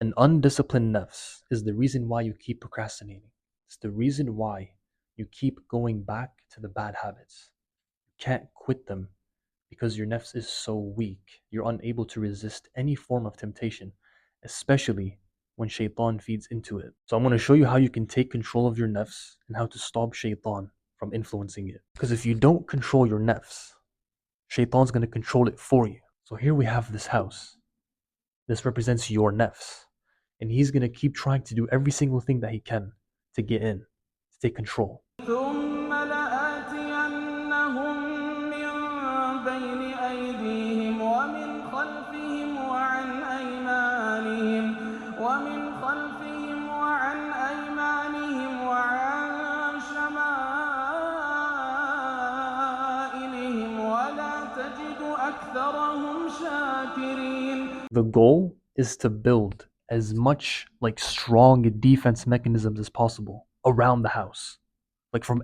An undisciplined nafs is the reason why you keep procrastinating. It's the reason why you keep going back to the bad habits. You can't quit them because your nafs is so weak. You're unable to resist any form of temptation, especially when shaitan feeds into it. So I'm going to show you how you can take control of your nafs and how to stop shaitan from influencing it. Because if you don't control your nafs, shaitan's going to control it for you. So here we have this house. This represents your nafs. And he's going to keep trying to do every single thing that he can to get in, to take control. ثم لآتينهم من بين أيديهم ومن خلفهم وعن شمائلهم ولا تجد أكثرهم شاكرين. The goal is to build as much like strong defense mechanisms as possible around the house. Like from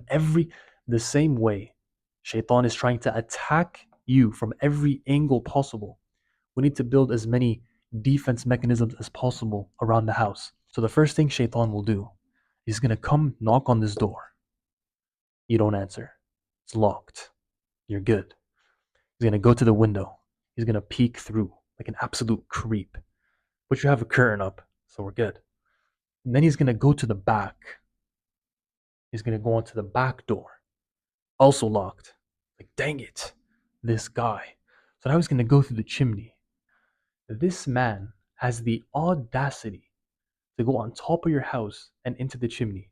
the same way Shaitan is trying to attack you from every angle possible. We need to build as many defense mechanisms as possible around the house. So the first thing Shaitan will do, he's going to come knock on this door. You don't answer. It's locked. You're good. He's going to go to the window. He's going to peek through like an absolute creep. But you have a curtain up, so we're good. And then he's going to go to the back. He's going to go onto the back door. Also locked. Like, dang it, this guy. So now he's going to go through the chimney. This man has the audacity to go on top of your house and into the chimney,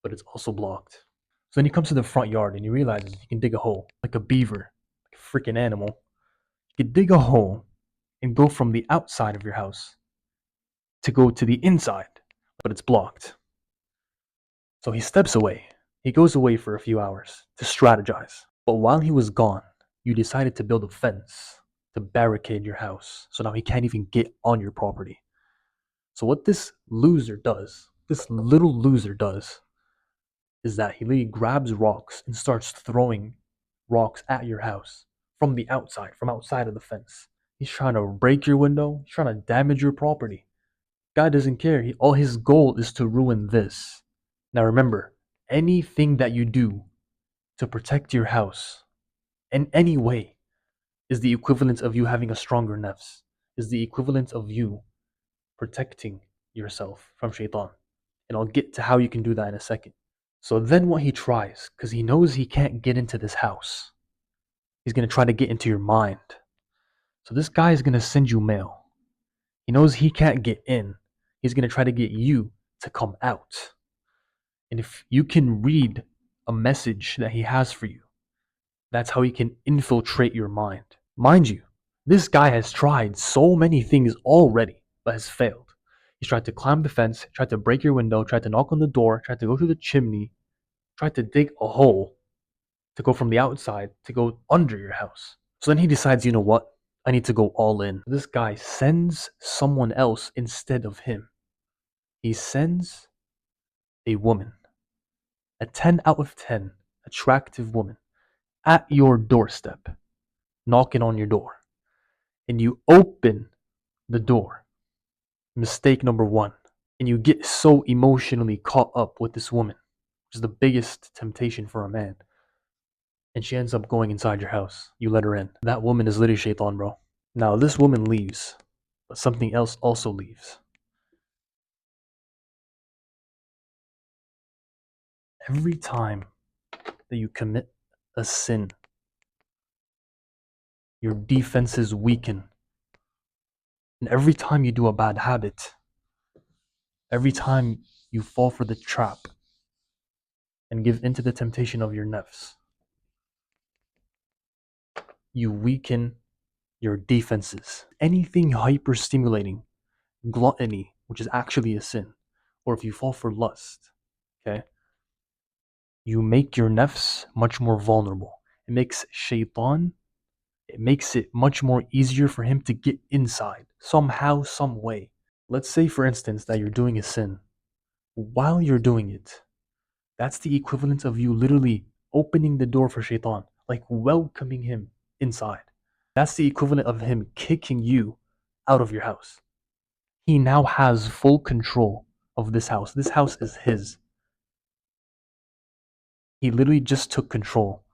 but it's also blocked. So then he comes to the front yard and he realizes he can dig a hole, like a beaver, like a freaking animal. You can dig a hole and go from the outside of your house to go to the inside, but it's blocked. So he steps away. He goes away for a few hours to strategize. But while he was gone, you decided to build a fence to barricade your house. So now he can't even get on your property. So what this little loser does, is that he literally grabs rocks and starts throwing rocks at your house from the outside, from outside of the fence. He's trying to break your window. He's trying to damage your property. Guy doesn't care. All his goal is to ruin this. Now remember, anything that you do to protect your house in any way is the equivalent of you having a stronger nafs, is the equivalent of you protecting yourself from shaitan. And I'll get to how you can do that in a second. So then what he tries, because he knows he can't get into this house, he's going to try to get into your mind. So this guy is going to send you mail. He knows he can't get in. He's going to try to get you to come out. And if you can read a message that he has for you, that's how he can infiltrate your mind. Mind you, this guy has tried so many things already, but has failed. He's tried to climb the fence, tried to break your window, tried to knock on the door, tried to go through the chimney, tried to dig a hole to go from the outside to go under your house. So then he decides, you know what? I need to go all in. This guy sends someone else instead of him. He sends a woman, a 10 out of 10 attractive woman, at your doorstep, knocking on your door. And you open the door. Mistake number one. And you get so emotionally caught up with this woman, which is the biggest temptation for a man. And she ends up going inside your house. You let her in. That woman is literally shaitan, bro. Now, this woman leaves, but something else also leaves. Every time that you commit a sin, your defenses weaken. And every time you do a bad habit, every time you fall for the trap and give into the temptation of your nafs, you weaken your defenses. Anything hyper-stimulating, gluttony, which is actually a sin, or if you fall for lust, okay, you make your nafs much more vulnerable. It makes shaitan, it makes it much more easier for him to get inside, somehow, some way. Let's say, for instance, that you're doing a sin. While you're doing it, that's the equivalent of you literally opening the door for shaitan, like welcoming him inside. That's the equivalent of him kicking you out of your house. He now has full control of this house. This house is his. He literally just took control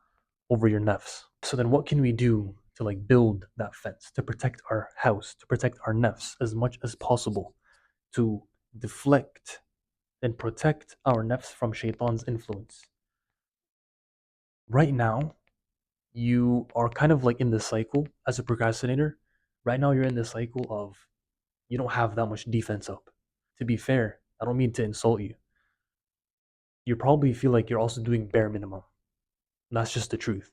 over your nafs. So then what can we do to like build that fence, to protect our house, to protect our nafs as much as possible, to deflect and protect our nafs from shaitan's influence? Right now, you are kind of like in this cycle as a procrastinator. Right now, you're in this cycle of you don't have that much defense up. To be fair, I don't mean to insult you. You probably feel like you're also doing bare minimum. And that's just the truth.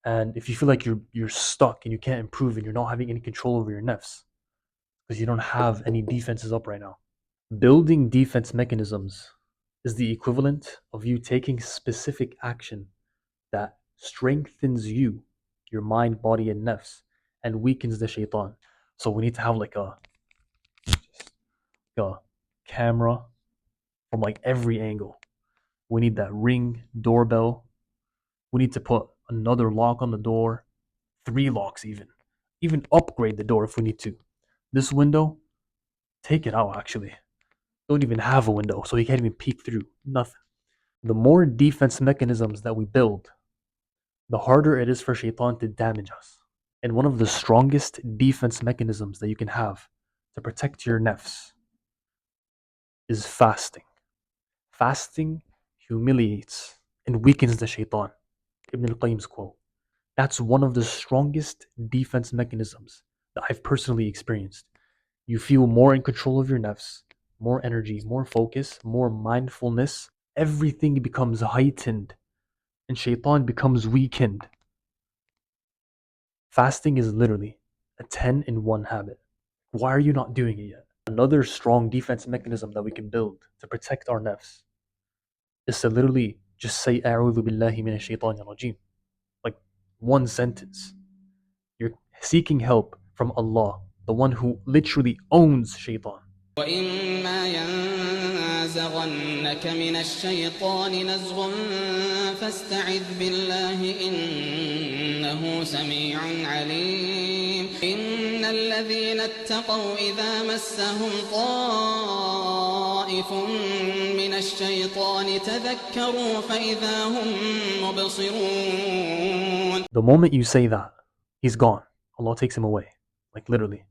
And if you feel like you're stuck and you can't improve and you're not having any control over your nefs because you don't have any defenses up right now. Building defense mechanisms is the equivalent of you taking specific action that strengthens you, your mind, body, and nefs, and weakens the shaitan. So we need to have like a camera from like every angle. We need that ring doorbell. We need to put another lock on the door, 3 locks even upgrade the door if we need to. This window, take it out actually. Don't even have a window, so he can't even peek through. Nothing. The more defense mechanisms that we build, the harder it is for Shaitan to damage us. And one of the strongest defense mechanisms that you can have to protect your nafs is fasting. Fasting humiliates and weakens the Shaitan. Ibn al-Qayyim's quote. That's one of the strongest defense mechanisms that I've personally experienced. You feel more in control of your nafs, more energy, more focus, more mindfulness. Everything becomes heightened and shaitan becomes weakened. Fasting is literally a 10 in 1 habit. Why are you not doing it yet? Another strong defense mechanism that we can build to protect our nafs is to literally just say A'udhu billahi minash shaitanir rajim. Like one sentence. You're seeking help from Allah, the one who literally owns shaitan. وإما ينزغنك من الشيطان نزغ فاستعذ بالله إنه سميع عليم إن الذين اتقوا إذا مسهم طائف من الشيطان تذكروا فإذا هم مبصرون. The moment you say that, he's gone. Allah takes him away. Like literally.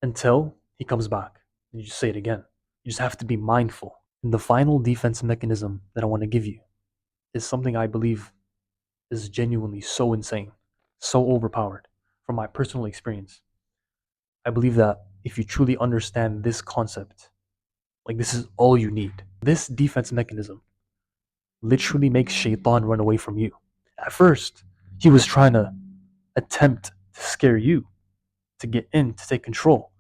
Until he comes back. And you just say it again. You just have to be mindful. And the final defense mechanism that I want to give you is something I believe is genuinely so insane, so overpowered from my personal experience. I believe that if you truly understand this concept, like this is all you need. This defense mechanism literally makes shaitan run away from you. At first, he was trying to attempt to scare you, to get in, to take control.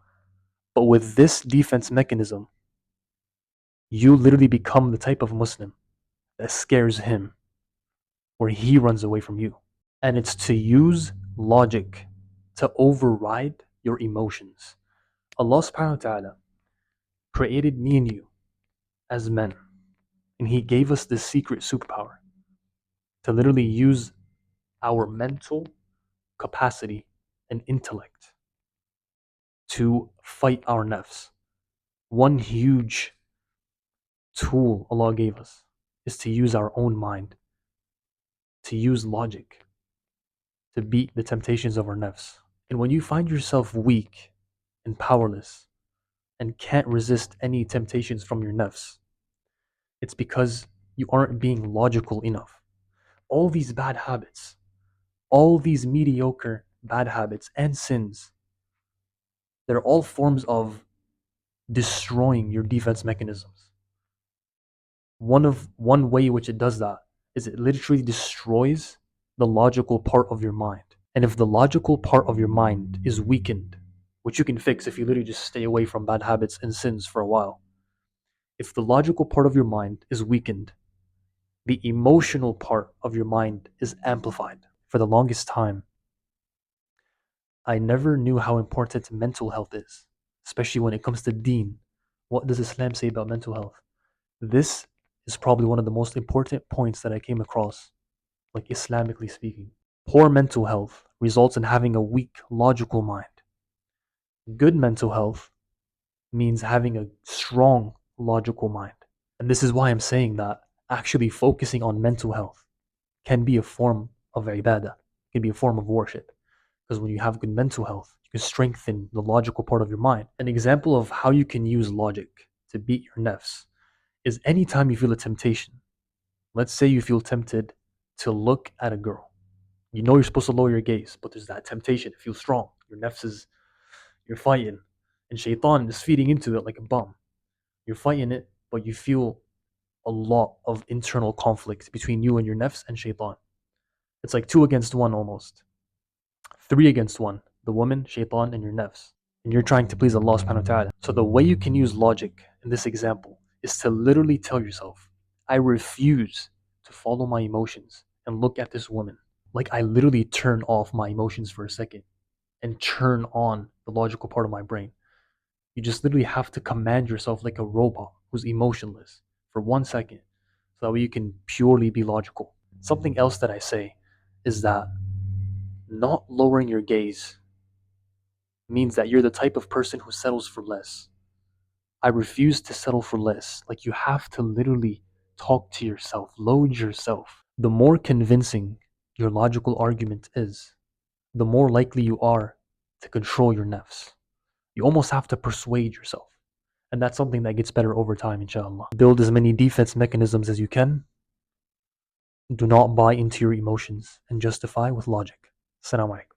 But with this defense mechanism, you literally become the type of Muslim that scares him, where he runs away from you. And it's to use logic to override your emotions. Allah subhanahu wa ta'ala created me and you as men, and He gave us this secret superpower to literally use our mental capacity and intellect to fight our nafs. One huge tool Allah gave us is to use our own mind, to use logic, to beat the temptations of our nafs. And when you find yourself weak and powerless and can't resist any temptations from your nafs, it's because you aren't being logical enough. All these bad habits, all these mediocre bad habits and sins, they're all forms of destroying your defense mechanisms. One way which it does that is it literally destroys the logical part of your mind. And if the logical part of your mind is weakened, which you can fix if you literally just stay away from bad habits and sins for a while, if the logical part of your mind is weakened, the emotional part of your mind is amplified. For the longest time, I never knew how important mental health is, especially when it comes to deen. What does Islam say about mental health? This is probably one of the most important points that I came across, like Islamically speaking. Poor mental health results in having a weak logical mind. Good mental health means having a strong logical mind. And this is why I'm saying that actually focusing on mental health can be a form of ibadah, can be a form of worship. Because when you have good mental health, you can strengthen the logical part of your mind. An example of how you can use logic to beat your nafs is anytime you feel a temptation. Let's say you feel tempted to look at a girl. You know you're supposed to lower your gaze, but there's that temptation. It feels strong. Your nafs is, you're fighting, and shaitan is feeding into it like a bomb. You're fighting it, but you feel a lot of internal conflict between you and your nafs and shaitan. It's like two against one almost. Three against one. The woman, shaitan, and your nafs. And you're trying to please Allah subhanahu wa ta'ala. So the way you can use logic in this example is to literally tell yourself, I refuse to follow my emotions and look at this woman. Like I literally turn off my emotions for a second and turn on the logical part of my brain. You just literally have to command yourself like a robot who's emotionless for 1 second. So that way you can purely be logical. Something else that I say is that not lowering your gaze means that you're the type of person who settles for less. I refuse to settle for less. Like you have to literally talk to yourself, load yourself. The more convincing your logical argument is, the more likely you are to control your nafs. You almost have to persuade yourself. And that's something that gets better over time, inshallah. Build as many defense mechanisms as you can. Do not buy into your emotions and justify with logic. Assalamu alaikum.